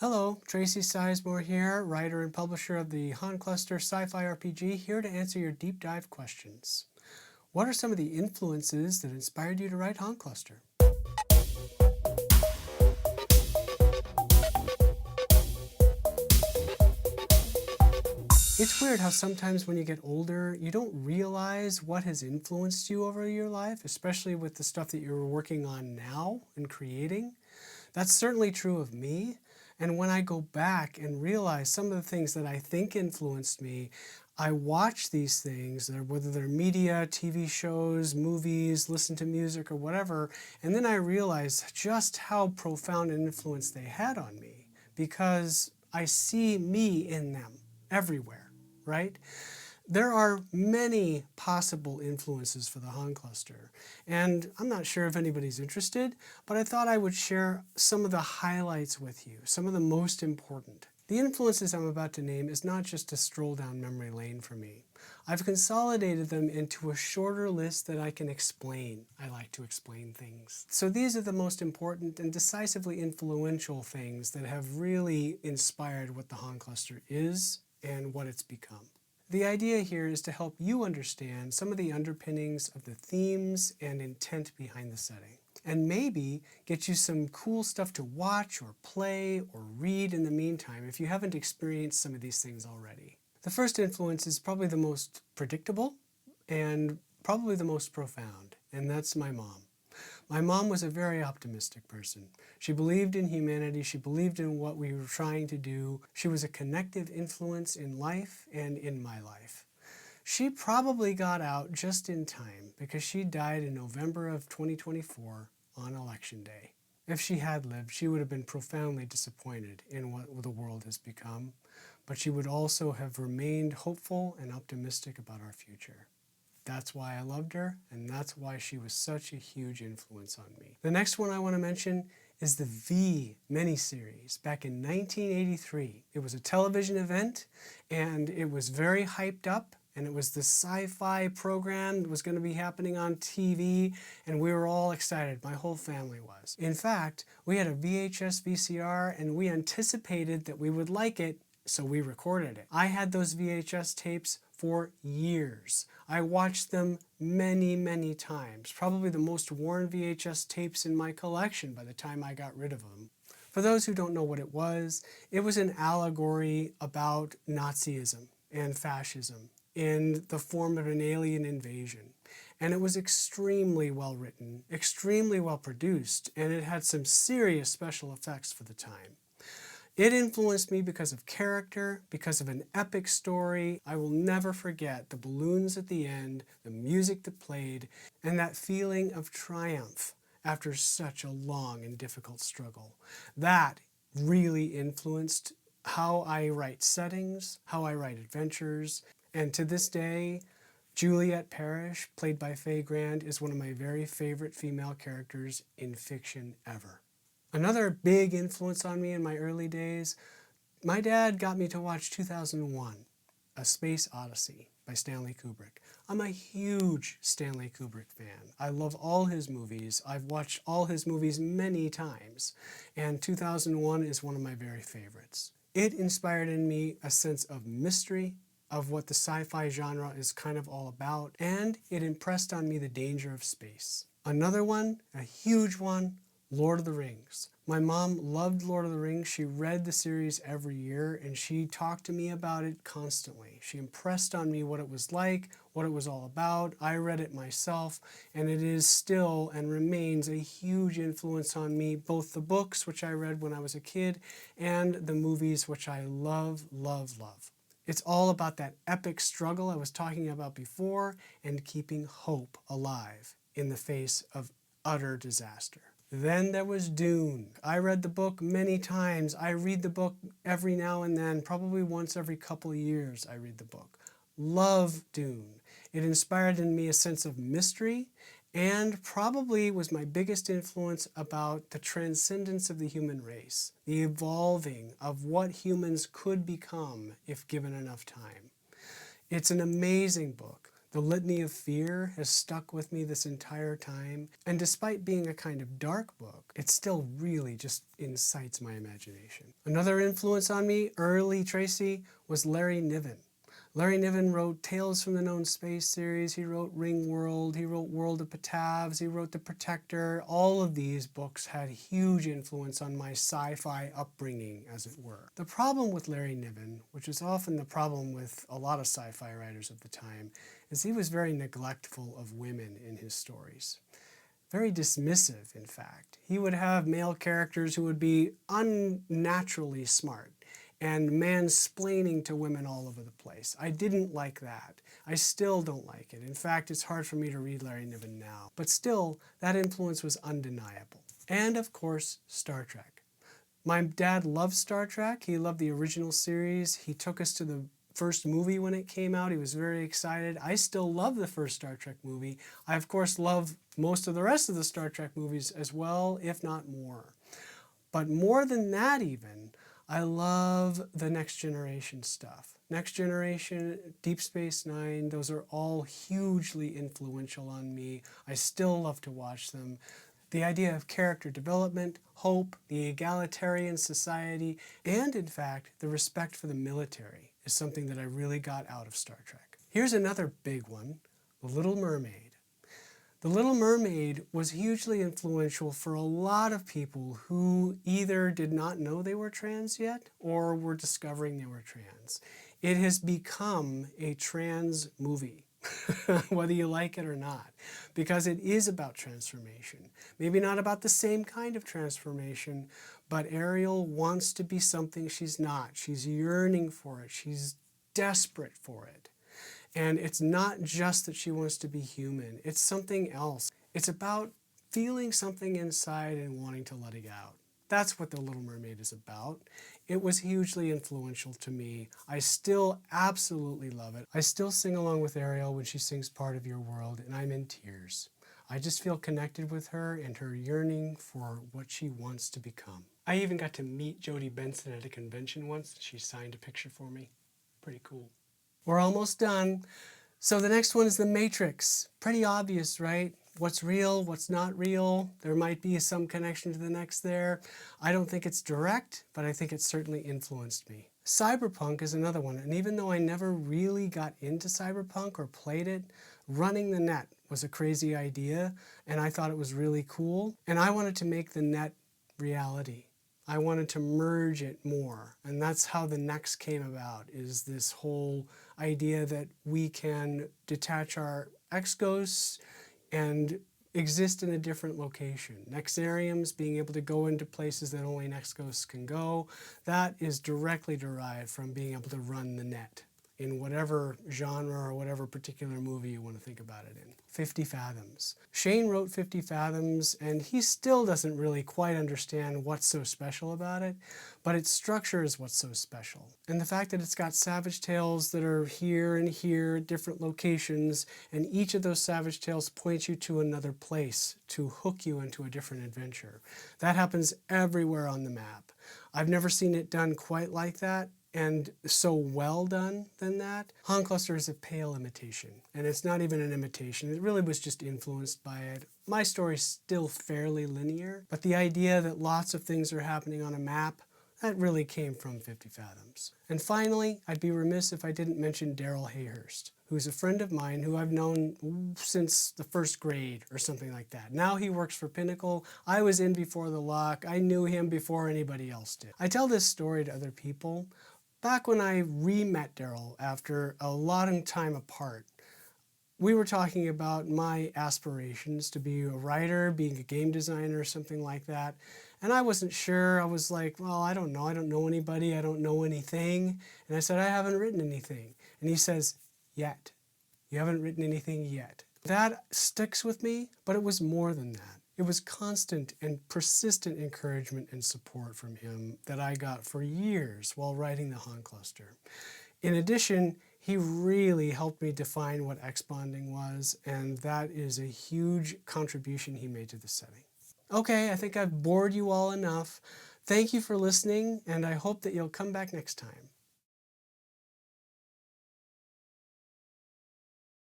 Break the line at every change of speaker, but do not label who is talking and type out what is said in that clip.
Hello, Tracy Sizemore here, writer and publisher of the Han Cluster Sci-Fi RPG, here to answer your deep dive questions. What are some of the influences that inspired you to write Han Cluster? It's weird how sometimes when you get older, you don't realize what has influenced you over your life, especially with the stuff that you're working on now and creating. That's certainly true of me. And when I go back and realize some of the things that I think influenced me, I watch these things, whether they're media, TV shows, movies, listen to music or whatever, and then I realize just how profound an influence they had on me because I see me in them everywhere, right? There are many possible influences for the Han Cluster, and I'm not sure if anybody's interested, but I thought I would share some of the highlights with you, some of the most important. The influences I'm about to name is not just a stroll down memory lane for me. I've consolidated them into a shorter list that I can explain. I like to explain things. So these are the most important and decisively influential things that have really inspired what the Han Cluster is and what it's become. The idea here is to help you understand some of the underpinnings of the themes and intent behind the setting, and maybe get you some cool stuff to watch or play or read in the meantime if you haven't experienced some of these things already. The first influence is probably the most predictable and probably the most profound, and that's my mom. My mom was a very optimistic person. She believed in humanity. She believed in what we were trying to do. She was a connective influence in life and in my life. She probably got out just in time because she died in November of 2024 on Election Day. If she had lived, she would have been profoundly disappointed in what the world has become, but she would also have remained hopeful and optimistic about our future. That's why I loved her, and that's why she was such a huge influence on me. The next one I want to mention is the V miniseries back in 1983. It was a television event, and it was very hyped up, and it was the sci-fi program that was going to be happening on TV, and we were all excited. My whole family was. In fact, we had a VHS VCR, and we anticipated that we would like it, so we recorded it. I had those VHS tapes for years. I watched them many, many times. Probably the most worn VHS tapes in my collection by the time I got rid of them. For those who don't know what it was an allegory about Nazism and fascism in the form of an alien invasion. And it was extremely well written, extremely well produced, and it had some serious special effects for the time. It influenced me because of character, because of an epic story. I will never forget the balloons at the end, the music that played, and that feeling of triumph after such a long and difficult struggle. That really influenced how I write settings, how I write adventures, and to this day, Juliet Parrish, played by Faye Grand, is one of my very favorite female characters in fiction ever. Another big influence on me in my early days, my dad got me to watch 2001, A Space Odyssey by Stanley Kubrick. I'm a huge Stanley Kubrick fan. I love all his movies. I've watched all his movies many times, and 2001 is one of my very favorites. It inspired in me a sense of mystery, of what the sci-fi genre is kind of all about, and it impressed on me the danger of space. Another one, a huge one, Lord of the Rings. My mom loved Lord of the Rings. She read the series every year and she talked to me about it constantly. She impressed on me what it was like, what it was all about. I read it myself, and it is still and remains a huge influence on me, both the books, which I read when I was a kid, and the movies, which I love, love, love. It's all about that epic struggle I was talking about before and keeping hope alive in the face of utter disaster. Then there was Dune. I read the book many times. I read the book every now and then, probably once every couple of years I read the book. Love Dune. It inspired in me a sense of mystery and probably was my biggest influence about the transcendence of the human race, the evolving of what humans could become if given enough time. It's an amazing book. The Litany of Fear has stuck with me this entire time, and despite being a kind of dark book, it still really just incites my imagination. Another influence on me, early Tracy, was Larry Niven. Larry Niven wrote Tales from the Known Space series, he wrote Ringworld, he wrote World of Patavs, he wrote The Protector. All of these books had huge influence on my sci-fi upbringing, as it were. The problem with Larry Niven, which is often the problem with a lot of sci-fi writers of the time, is he was very neglectful of women in his stories. Very dismissive, in fact. He would have male characters who would be unnaturally smart and mansplaining to women all over the place. I didn't like that. I still don't like it. In fact, it's hard for me to read Larry Niven now. But still, that influence was undeniable. And of course, Star Trek. My dad loved Star Trek. He loved the original series. He took us to the first movie when it came out. He was very excited. I still love the first Star Trek movie. I, of course, love most of the rest of the Star Trek movies as well, if not more. But more than that even, I love the Next Generation stuff. Next Generation, Deep Space Nine, those are all hugely influential on me. I still love to watch them. The idea of character development, hope, the egalitarian society, and in fact, the respect for the military is something that I really got out of Star Trek. Here's another big one, The Little Mermaid. The Little Mermaid was hugely influential for a lot of people who either did not know they were trans yet or were discovering they were trans. It has become a trans movie, whether you like it or not, because it is about transformation. Maybe not about the same kind of transformation, but Ariel wants to be something she's not. She's yearning for it. She's desperate for it. And it's not just that she wants to be human, it's something else. It's about feeling something inside and wanting to let it out. That's what The Little Mermaid is about. It was hugely influential to me. I still absolutely love it. I still sing along with Ariel when she sings Part of Your World, and I'm in tears. I just feel connected with her and her yearning for what she wants to become. I even got to meet Jodie Benson at a convention once. She signed a picture for me. Pretty cool. We're almost done. So the next one is The Matrix. Pretty obvious, right? What's real, what's not real. There might be some connection to the next there. I don't think it's direct, but I think it certainly influenced me. Cyberpunk is another one, and even though I never really got into Cyberpunk or played it, running the net was a crazy idea, and I thought it was really cool, and I wanted to make the net reality. I wanted to merge it more, and that's how the Next came about, is this whole idea that we can detach our ex-ghosts and exist in a different location. Nexariums, being able to go into places that only Next ghosts can go, that is directly derived from being able to run the net in whatever genre or whatever particular movie you want to think about it in. 50 Fathoms. Shane wrote 50 Fathoms, and he still doesn't really quite understand what's so special about it, but its structure is what's so special. And the fact that it's got Savage Tales that are here and here at different locations, and each of those Savage Tales points you to another place to hook you into a different adventure. That happens everywhere on the map. I've never seen it done quite like that, and so well done than that. Han Cluster is a pale imitation, and it's not even an imitation. It really was just influenced by it. My story's still fairly linear, but the idea that lots of things are happening on a map, that really came from 50 Fathoms. And finally, I'd be remiss if I didn't mention Daryl Hayhurst, who's a friend of mine who I've known since the first grade or something like that. Now he works for Pinnacle. I was in before the lock. I knew him before anybody else did. I tell this story to other people. Back when I re-met Daryl after a long time apart, we were talking about my aspirations to be a writer, being a game designer, or something like that. And I wasn't sure. I was like, well, I don't know. I don't know anybody. I don't know anything. And I said, I haven't written anything. And he says, yet. You haven't written anything yet. That sticks with me, but it was more than that. It was constant and persistent encouragement and support from him that I got for years while writing the Han Cluster. In addition, he really helped me define what X-bonding was, and that is a huge contribution he made to the setting. Okay, I think I've bored you all enough. Thank you for listening, and I hope that you'll come back next time.